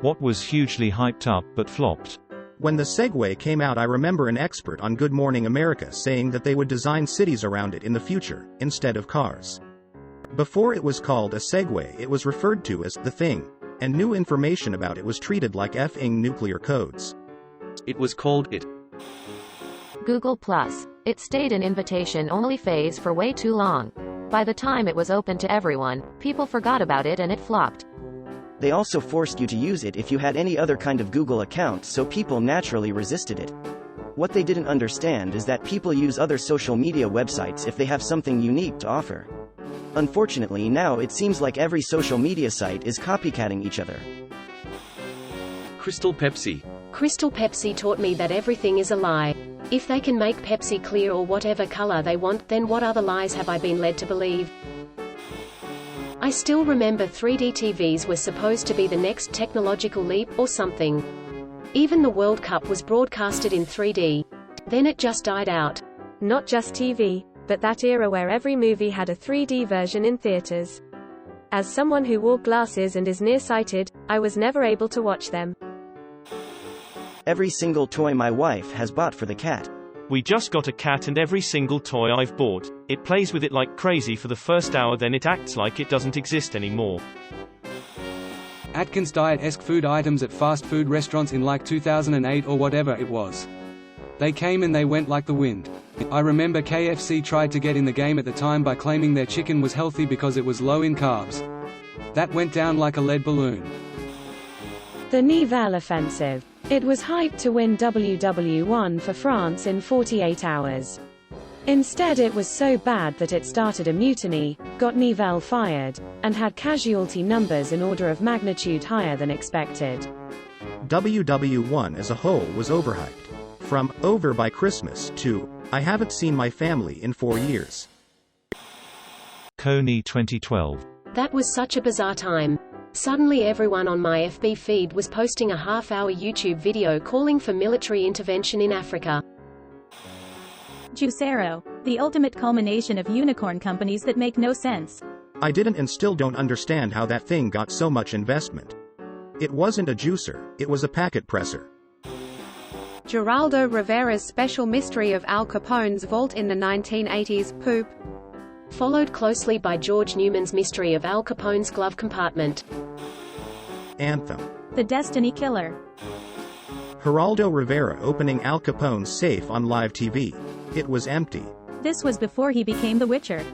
What was hugely hyped up but flopped? When the Segway came out, I remember an expert on Good Morning America saying that they would design cities around it in the future, instead of cars. Before it was called a Segway, it was referred to as the thing, and new information about it was treated like effing nuclear codes. It was called it. Google+. It stayed in invitation-only phase for way too long. By the time it was open to everyone, people forgot about it and it flopped. They also forced you to use it if you had any other kind of Google account, so people naturally resisted it. What they didn't understand is that people use other social media websites if they have something unique to offer. Unfortunately, now it seems like every social media site is copycatting each other. Crystal Pepsi. Crystal Pepsi taught me that everything is a lie. If they can make Pepsi clear or whatever color they want, then what other lies have I been led to believe? I still remember 3D TVs were supposed to be the next technological leap, or something. Even the World Cup was broadcasted in 3D. Then it just died out. Not just TV, but that era where every movie had a 3D version in theaters. As someone who wore glasses and is nearsighted, I was never able to watch them. Every single toy my wife has bought for the cat. We just got a cat and every single toy I've bought, it plays with it like crazy for the first hour, then it acts like it doesn't exist anymore. Atkins diet-esque food items at fast food restaurants in like 2008 or whatever it was. They came and they went like the wind. I remember KFC tried to get in the game at the time by claiming their chicken was healthy because it was low in carbs. That went down like a lead balloon. The Neville Offensive. It was hyped to win WW1 for France in 48 hours. Instead, it was so bad that it started a mutiny, got Neville fired, and had casualty numbers in order of magnitude higher than expected. WW1 as a whole was overhyped. From "over by Christmas" to "I haven't seen my family in 4 years." Coney 2012. That was such a bizarre time. Suddenly everyone on my FB feed was posting a half-hour YouTube video calling for military intervention in Africa. Juicero, the ultimate culmination of unicorn companies that make no sense. I didn't and still don't understand how that thing got so much investment. It wasn't a juicer, it was a packet presser. Geraldo Rivera's special mystery of Al Capone's vault in the 1980s, Poop. Followed closely by George Newman's mystery of Al Capone's glove compartment. Anthem. The Destiny Killer. Geraldo Rivera opening Al Capone's safe on live TV. It was empty. This was before he became the Witcher.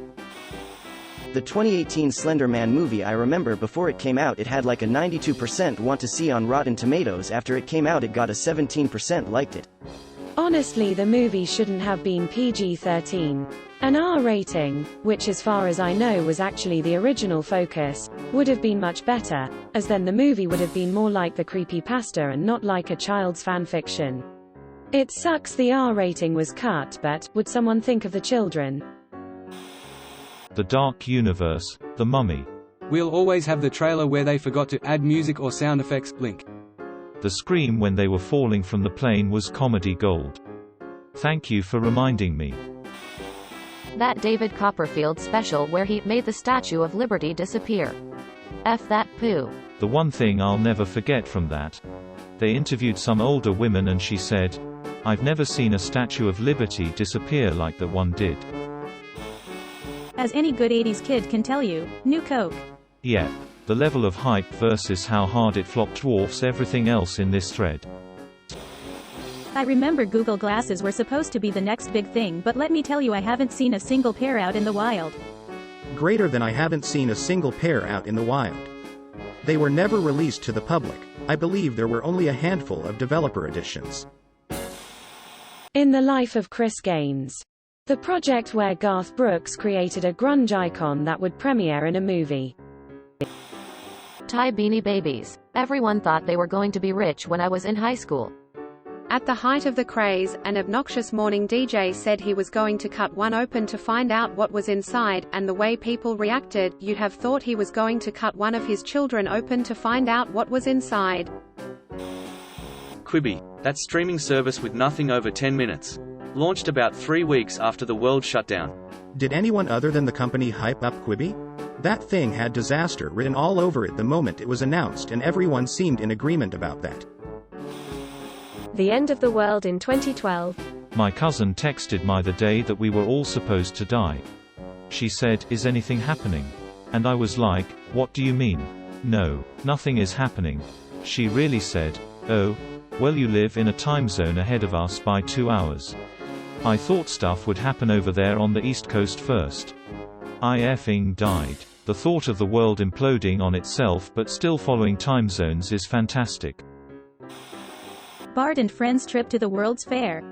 The 2018 Slender Man movie, I remember before it came out it had like a 92% want to see on Rotten Tomatoes. After it came out it got a 17% liked it. Honestly, the movie shouldn't have been PG-13. An R rating, which as far as I know was actually the original focus, would have been much better, as then the movie would have been more like the creepypasta and not like a child's fanfiction. It sucks the R rating was cut, but would someone think of the children? The Dark Universe, The Mummy. We'll always have the trailer where they forgot to add music or sound effects, link. The scream when they were falling from the plane was comedy gold. Thank you for reminding me. That David Copperfield special where he made the Statue of Liberty disappear. F that poo. The one thing I'll never forget from that. They interviewed some older women and she said, "I've never seen a Statue of Liberty disappear like that one did." As any good 80s kid can tell you, new Coke. Yeah. The level of hype versus how hard it flopped dwarfs everything else in this thread. I remember Google Glasses were supposed to be the next big thing, but let me tell you I haven't seen a single pair out in the wild. Greater than I haven't seen a single pair out in the wild. They were never released to the public. I believe there were only a handful of developer editions. In the Life of Chris Gaines. The project where Garth Brooks created a grunge icon that would premiere in a movie. Thai Beanie Babies. Everyone thought they were going to be rich when I was in high school. At the height of the craze, an obnoxious morning DJ said he was going to cut one open to find out what was inside, and the way people reacted, you'd have thought he was going to cut one of his children open to find out what was inside. Quibi, that streaming service with nothing over 10 minutes. Launched about 3 weeks after the world shut down. Did anyone other than the company hype up Quibi? That thing had disaster written all over it the moment it was announced, and everyone seemed in agreement about that. The end of the world in 2012. My cousin texted me the day that we were all supposed to die. She said, "Is anything happening?" And I was like, "What do you mean? No, nothing is happening." She really said, "Oh, well, you live in a time zone ahead of us by 2 hours. I thought stuff would happen over there on the East Coast first." I effing died. The thought of the world imploding on itself but still following time zones is fantastic. Bart and friends trip to the World's Fair.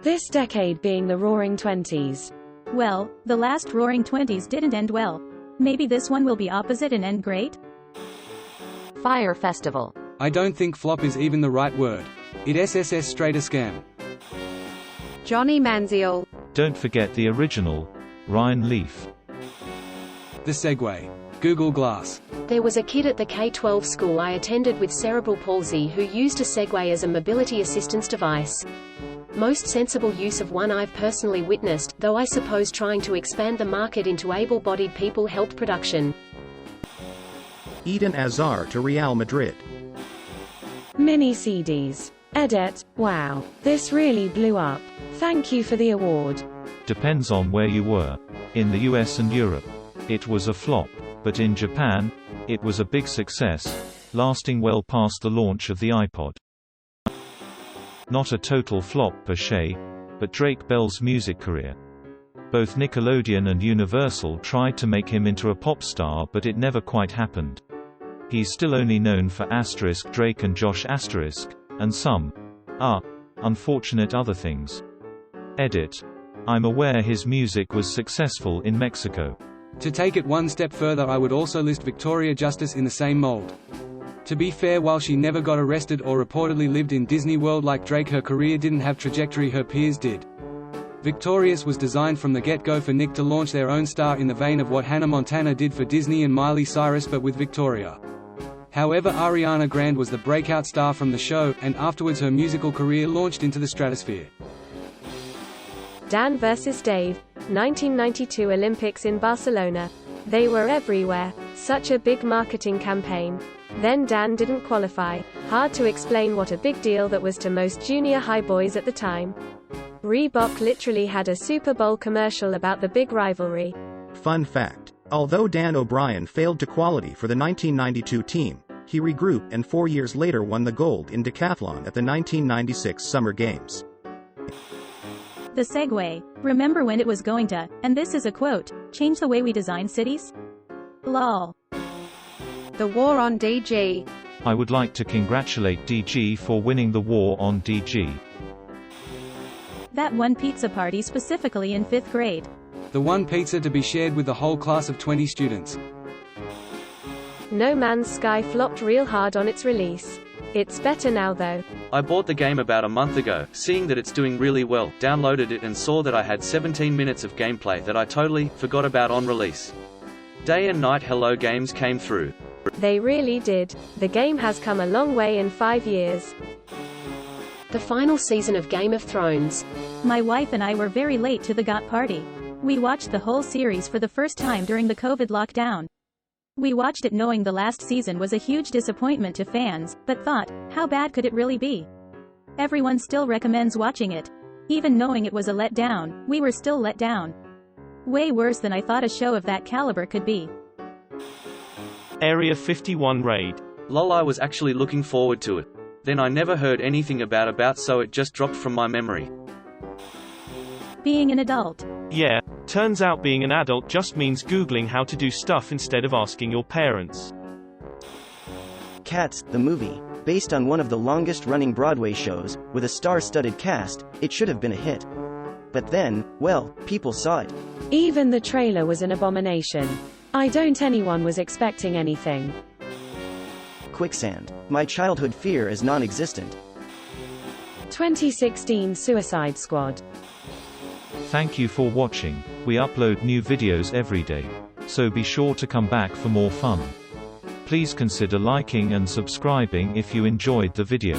This decade being the Roaring Twenties. Well, the last Roaring Twenties didn't end well. Maybe this one will be opposite and end great? Fire Festival. I don't think flop is even the right word. It SSS straight a scam. Johnny Manziel. Don't forget the original, Ryan Leaf. The Segway. Google Glass. There was a kid at the K-12 school I attended with cerebral palsy who used a Segway as a mobility assistance device. Most sensible use of one I've personally witnessed, though I suppose trying to expand the market into able-bodied people helped production. Eden Hazard to Real Madrid. Mini CDs. Edit. Wow. This really blew up. Thank you for the award. Depends on where you were. In the US and Europe, it was a flop. But in Japan, it was a big success, lasting well past the launch of the iPod. Not a total flop per se, but Drake Bell's music career. Both Nickelodeon and Universal tried to make him into a pop star, but it never quite happened. He's still only known for Drake and Josh and some unfortunate other things. Edit. I'm aware his music was successful in Mexico. To take it one step further, I would also list Victoria Justice in the same mold. To be fair, while she never got arrested or reportedly lived in Disney World like Drake, her career didn't have trajectory her peers did. Victorious was designed from the get-go for Nick to launch their own star in the vein of what Hannah Montana did for Disney and Miley Cyrus, but with Victoria. However, Ariana Grande was the breakout star from the show, and afterwards her musical career launched into the stratosphere. Dan vs. Dave. 1992 Olympics in Barcelona. They were everywhere. Such a big marketing campaign. Then Dan didn't qualify. Hard to explain what a big deal that was to most junior high boys at the time. Reebok literally had a Super Bowl commercial about the big rivalry. Fun fact. Although Dan O'Brien failed to qualify for the 1992 team, he regrouped and 4 years later won the gold in decathlon at the 1996 Summer Games. The Segway. Remember when it was going to, and this is a quote, change the way we design cities? Lol. The War on DG. I would like to congratulate DG for winning the war on DG. That one pizza party specifically in 5th grade. The one pizza to be shared with the whole class of 20 students. No Man's Sky flopped real hard on its release. It's better now though. I bought the game about a month ago, seeing that it's doing really well, downloaded it and saw that I had 17 minutes of gameplay that I totally forgot about on release. Day and night hello games came through. They really did. The game has come a long way in 5 years. The final season of Game of Thrones. My wife and I were very late to the GOT party. We watched the whole series for the first time during the COVID lockdown. We watched it knowing the last season was a huge disappointment to fans, but thought, how bad could it really be? Everyone still recommends watching it. Even knowing it was a letdown, we were still let down. Way worse than I thought a show of that caliber could be. Area 51 raid. Lol, I was actually looking forward to it. Then I never heard anything about so it just dropped from my memory. Being an adult. Yeah, turns out being an adult just means Googling how to do stuff instead of asking your parents. Cats, the movie. Based on one of the longest-running Broadway shows, with a star-studded cast, it should have been a hit. But then, well, people saw it. Even the trailer was an abomination. I don't anyone was expecting anything. Quicksand. My childhood fear is non-existent. 2016 Suicide Squad. Thank you for watching. We upload new videos every day. So be sure to come back for more fun. Please consider liking and subscribing if you enjoyed the video.